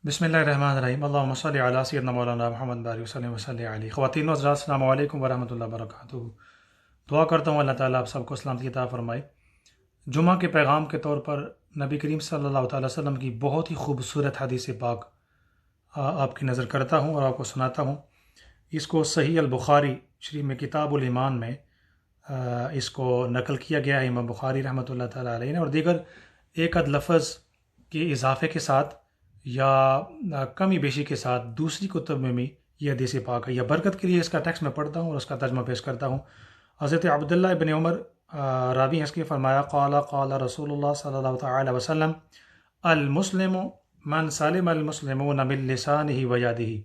बिस्मिल्लाहिर्रहमानिर्रहीम अल्लाहुम्मा सल्लि अला सय्यिदिना मौलाना मुहम्मद बारिक वसल्लम वसल्लि अलैहि। ख़वातीन व हज़रात, अस्सलामु अलैकुम व रहमतुल्लाहि व बरकातुहू। दुआ करता हूँ अल्लाह ताला आप सबको सलामती अता फरमाए। जुमा के पैगाम के तौर पर नबी करीम सल्लल्लाहु अलैहि वसल्लम की बहुत ही खूबसूरत हदीस पाक आपकी नज़र करता हूँ और आपको सुनाता हूँ। इसको सही अल बुखारी शरीफ में किताबुल ईमान में इसको नकल किया गया है इमाम बुखारी रहमतुल्लाह ताला अलैहि ने, और दीगर एक अद लफ्ज़ के इजाफे के साथ या कमी बेशी के साथ दूसरी कुतुब में भी ये हदीस पाक है। या बरकत के लिए इसका टेक्स्ट मैं पढ़ता हूँ और उसका तर्जमा पेश करता हूँ। हज़रत अब्दुल्लाह इब्न उमर रावी हैं इसके, फरमाया क़ाला क़ाला रसूलुल्लाह सल्लल्लाहु तआला अलैहि वसल्लम अल मुस्लिमु मन सलिम अल मुस्लिमून मिन लिसानिही व यदिही।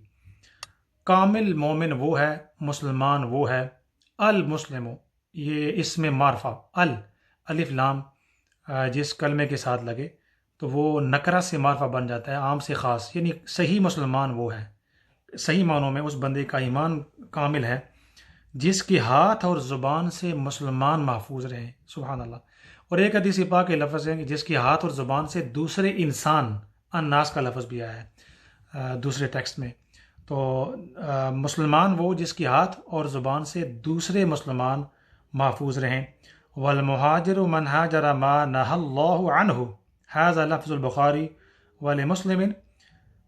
कामिल मोमिन वो है, मुसलमान वो है। अल मुस्लिमु, ये इसमें मारफा अल अलिफ लाम जिस कलमे के साथ लगे तो वो नकरा से मारफा बन जाता है, आम से ख़ास, यानी सही मुसलमान वो है, सही मानों में उस बंदे का ईमान कामिल है जिसके हाथ और ज़ुबान से मुसलमान महफूज रहे। सुभान अल्लाह। और एक हदीस पाक के लफ्ज़ है कि जिसके हाथ और ज़ुबान से दूसरे इंसान, अन्नास का लफ्ज़ भी आया है दूसरे टेक्स्ट में। तो मुसलमान वो जिसके हाथ और ज़ुबान से दूसरे मुसलमान महफूज रहें। वल मुहाजिर मन हाजर मा नहल्लाहु अन्हु, हाज़ा लफ्ज़ुल बुखारी वल मुस्लिमिन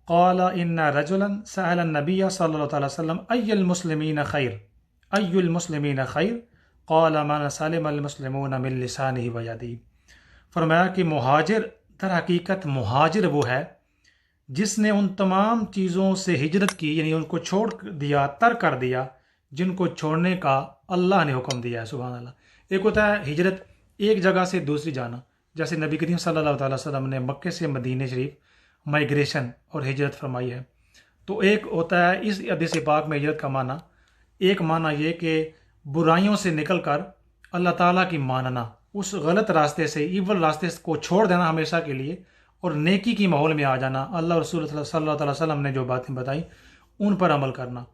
क़ाला इन्ना रजुलन सअल नबिय्य सल्लल्लाहु अलैहि वसल्लम अय्युल मुस्लिमीन खैर, अय्युल मुस्लिमीन खैर क़ाला मन सलिमल मुस्लिमून मिन लिसानिही व यदिही। फरमाया कि मुहाजिर, दर हकीकत मुहाजिर वो है जिसने उन तमाम चीज़ों से हिजरत की, यानी उनको छोड़ दिया, तर्क कर दिया जिनको छोड़ने का अल्लाह ने हुक्म दिया है। सुभान अल्लाह। एक होता है हिजरत, एक जगह से दूसरी जाना, जैसे नबी करीम सल्लल्लाहु अलैहि वसल्लम ने मक्के से मदीने शरीफ माइग्रेशन और हिजरत फरमाई है। तो एक होता है इस हदीस पाक में हिजरत का माना, एक माना ये कि बुराइयों से निकल कर अल्लाह ताला की मानना, उस गलत रास्ते से, इवल रास्ते को छोड़ देना हमेशा के लिए और नेकी की माहौल में आ जाना। अल्लाह रसूल सल्लल्लाहु अलैहि वसल्लम ने जो बातें बताई उन पर अमल करना।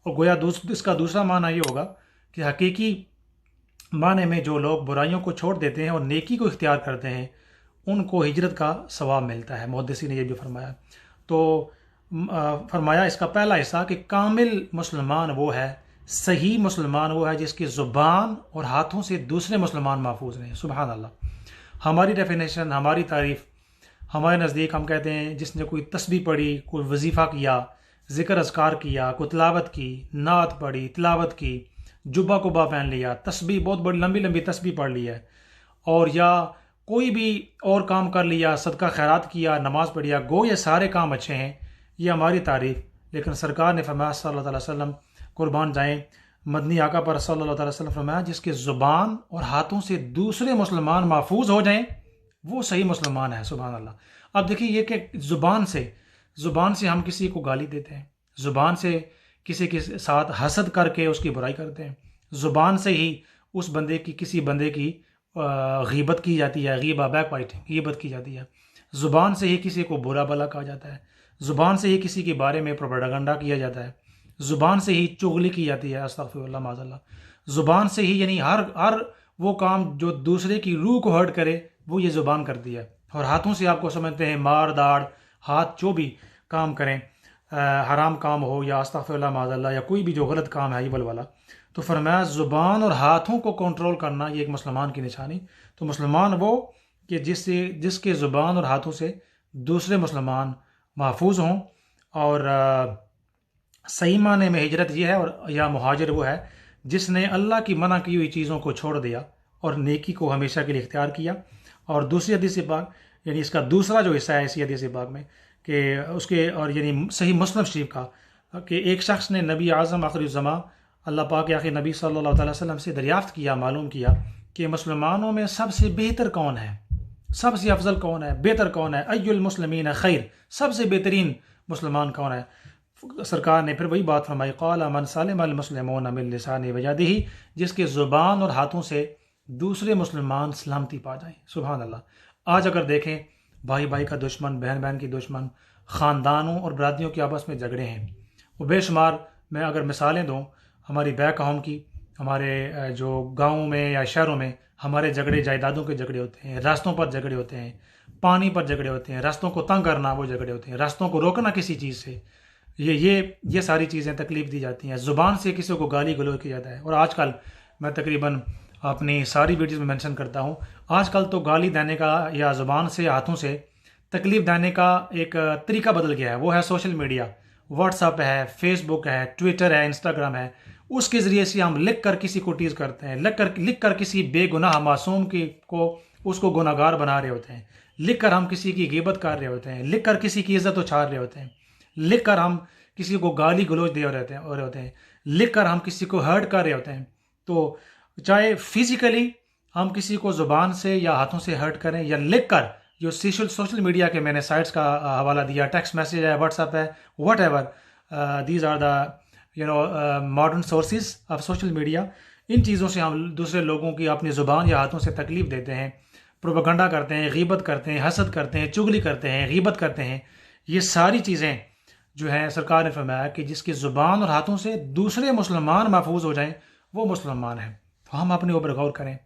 और गोया इसका दूसरा माना ये होगा कि हकीकी माने में जो लोग बुराइयों को छोड़ देते हैं और नेकी को इख्तियार करते हैं उनको हिजरत का सवाब मिलता है। मुहद्दिसी ने ये भी फरमाया। तो फरमाया इसका पहला हिस्सा कि कामिल मुसलमान वो है, सही मुसलमान वो है जिसकी ज़ुबान और हाथों से दूसरे मुसलमान महफूज रहें। सुभान अल्लाह। हमारी डेफिनेशन, हमारी तारीफ़, हमारे नज़दीक हम कहते हैं जिसने कोई तस्बीह पढ़ी, कोई वजीफ़ा किया, ज़िक्र अज़कार किया, कोई तिलावत की, नात पढ़ी, तिलावत की, जुब्बा कुब्बा पहन लिया, तस्बीह बहुत बड़ी लंबी लंबी तस्बीह पढ़ ली है, और या कोई भी और काम कर लिया, सदका खैरात किया, नमाज़ पढ़िया, गो ये सारे काम अच्छे हैं, ये हमारी तारीफ़। लेकिन सरकार ने फरमाया सल्लल्लाहु अलैहि वसल्लम, कुर्बान जाएँ मदनी आका पर सल्लल्लाहु अलैहि वसल्लम, फरमाया जिसके ज़ुबान और हाथों से दूसरे मुसलमान महफूज हो जाएँ वो सही मुसलमान है। सुभान अल्लाह। अब देखिए ये कि ज़ुबान से हम किसी को गाली देते हैं, ज़ुबान से किसी के साथ हसद करके उसकी बुराई करते हैं, ज़ुबान से ही उस बंदे की, किसी बंदे की गीबत की जाती है, गीबा बैक बाइटिंग, गीबत की जाती है। ज़ुबान से ही किसी को बुरा भला कहा जाता है, ज़ुबान से ही किसी के बारे में प्रोपेगेंडा किया जाता है, ज़ुबान से ही चुगली की जाती है, अस्तग़फिरुल्लाह माज़अल्लाह। ज़ुबान से ही, यानी हर वो काम जो दूसरे की रूह को हर्ट करे वो ये ज़ुबान करती है। और हाथों से आपको समझते हैं मार दाड़, हाथ जो भी काम करें, हराम काम हो या अस्तग़फिरुल्लाह माज़अल्लाह, या कोई भी जो गलत काम है इवल वाला, तो फरमाया ज़ुबान और हाथों को कंट्रोल करना ये एक मुसलमान की निशानी। तो मुसलमान वो कि जिसके ज़ुबान और हाथों से दूसरे मुसलमान महफूज हों। और सही माने में हिजरत ये है, और या मुहाजिर वो है जिसने अल्लाह की मना की हुई चीज़ों को छोड़ दिया और नेकी को हमेशा के लिए इख्तियार किया। और दूसरी हदीस पाक, यानी इसका दूसरा जो हिस्सा है इसी हदीस पाक में कि उसके, और यानी सही मुस्लिम शरीफ का कि एक शख्स ने नबी आज़म आखिरुज़्ज़मा अल्लाह पाक के आखिरी नबी सल्लल्लाहु अलैहि वसल्लम से दरियाफ़्त किया, मालूम किया कि मुसलमानों में सबसे बेहतर कौन है, सबसे अफजल कौन है, बेहतर कौन है, अय्युल मुस्लिमीन खैर, सबसे बेहतरीन मुसलमान कौन है। सरकार ने फिर वही बात फरमाई, क़ाला मन सलिमल मुस्लिमून मिन लिसानिही व यदिही, जिसके ज़ुबान और हाथों से दूसरे मुसलमान सलामती पा जाएं। सुभान अल्लाह। आज अगर देखें भाई भाई का दुश्मन, बहन बहन की दुश्मन, ख़ानदानों और बरादरियों के आपस में झगड़े हैं, वो बेशुमार। मैं अगर मिसालें दूँ हमारी बैक कौम की, हमारे जो गाँव में या शहरों में हमारे झगड़े जायदादों के झगड़े होते हैं, रास्तों पर झगड़े होते हैं, پانی پر جھگڑے ہوتے ہیں، راستوں کو تنگ کرنا وہ جھگڑے ہوتے ہیں، راستوں کو روکنا کسی چیز سے، یہ ساری چیزیں تکلیف دی جاتی ہیں، زبان سے کسی کو گالی گلوچ کیا جاتا ہے۔ اور آج کل میں تقریباً اپنی ساری ویڈیوز میں مینشن کرتا ہوں، آج کل تو گالی دینے کا یا زبان سے ہاتھوں سے تکلیف دینے کا ایک طریقہ بدل گیا ہے، وہ ہے سوشل میڈیا، واٹس ایپ ہے، فیس بک ہے، ٹویٹر ہے، انسٹاگرام ہے۔ اس کے ذریعے سے ہم لکھ کر کسی کو ٹیز کرتے ہیں، لکھ کر کسی بے گناہ معصوم اس کو گناہ گار بنا رہے ہوتے ہیں، لکھ کر ہم کسی کی غیبت کر رہے ہوتے ہیں، لکھ کر کسی کی عزت اچھال رہے ہوتے ہیں، لکھ کر ہم کسی کو گالی گلوچ دے رہے ہوتے ہیں، لکھ کر ہم کسی کو ہرٹ کر رہے ہوتے ہیں۔ تو چاہے فزیکلی ہم کسی کو زبان سے یا ہاتھوں سے ہرٹ کریں یا لکھ کر، جو سوشل میڈیا کے میں نے سائٹس کا حوالہ دیا، ٹیکسٹ میسیج ہے، واٹس ایپ ہے، whatever, these are the modern sources of social media. ان چیزوں سے ہم دوسرے لوگوں کی اپنی زبان یا ہاتھوں سے تکلیف دیتے ہیں، پروپیگنڈا کرتے ہیں، غیبت کرتے ہیں، حسد کرتے ہیں، چغلی کرتے ہیں، غیبت کرتے ہیں۔ یہ ساری چیزیں جو ہیں سرکار نے فرمایا کہ جس کی زبان اور ہاتھوں سے دوسرے مسلمان محفوظ ہو جائیں وہ مسلمان ہیں۔ تو ہم اپنے اوپر غور کریں،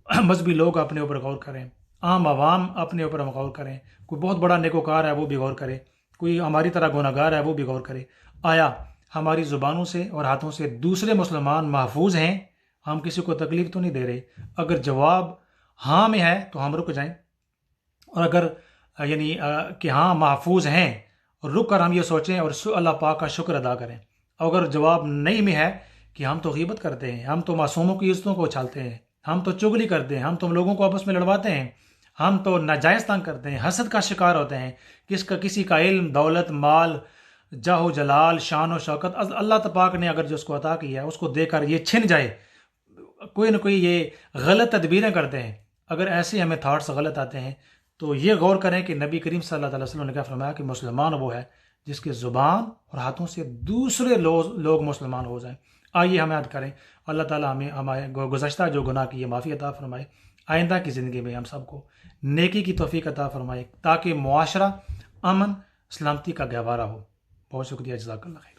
مذہبی لوگ اپنے اوپر غور کریں، عام عوام اپنے اوپر غور کریں، کوئی بہت بڑا نیکوکار ہے وہ بھی غور کرے، کوئی ہماری طرح گناہگار ہے وہ بھی غور کرے، آیا ہماری زبانوں سے اور ہاتھوں سے دوسرے مسلمان محفوظ ہیں؟ ہم کسی کو تکلیف تو نہیں دے رہے؟ اگر جواب ہاں میں ہے تو ہم رک جائیں، اور اگر کہ ہاں محفوظ ہیں، رک کر ہم یہ سوچیں اور اللہ پاک کا شکر ادا کریں۔ اگر جواب نہیں میں ہے کہ ہم تو غیبت کرتے ہیں، ہم تو معصوموں کی عزتوں کو اچھالتے ہیں، ہم تو چغلی کرتے ہیں، ہم تو لوگوں کو آپس میں لڑواتے ہیں، ہم تو ناجائز تنگ کرتے ہیں، حسد کا شکار ہوتے ہیں، کسی کا علم، دولت، مال، جاہ و جلال، شان و شوکت اللہ پاک نے اگر جو اس کو عطا کیا ہے اس کو دے کر یہ چھن جائے، کوئی نہ کوئی یہ غلط تدبیریں کرتے ہیں۔ اگر ایسے ہمیں تھاٹس غلط آتے ہیں تو یہ غور کریں کہ نبی کریم صلی اللہ علیہ وسلم نے کیا فرمایا کہ مسلمان وہ ہے جس کے زبان اور ہاتھوں سے دوسرے لوگ مسلمان ہو جائیں۔ آئیے ہم یاد کریں، اللہ تعالیٰ ہمیں ہمارے گزشتہ جو گناہ کی معافی عطا فرمائے، آئندہ کی زندگی میں ہم سب کو نیکی کی توفیق عطا فرمائے، تاکہ معاشرہ امن سلامتی کا گہوارہ ہو۔ بہت شکریہ، جزاک اللہ خیر۔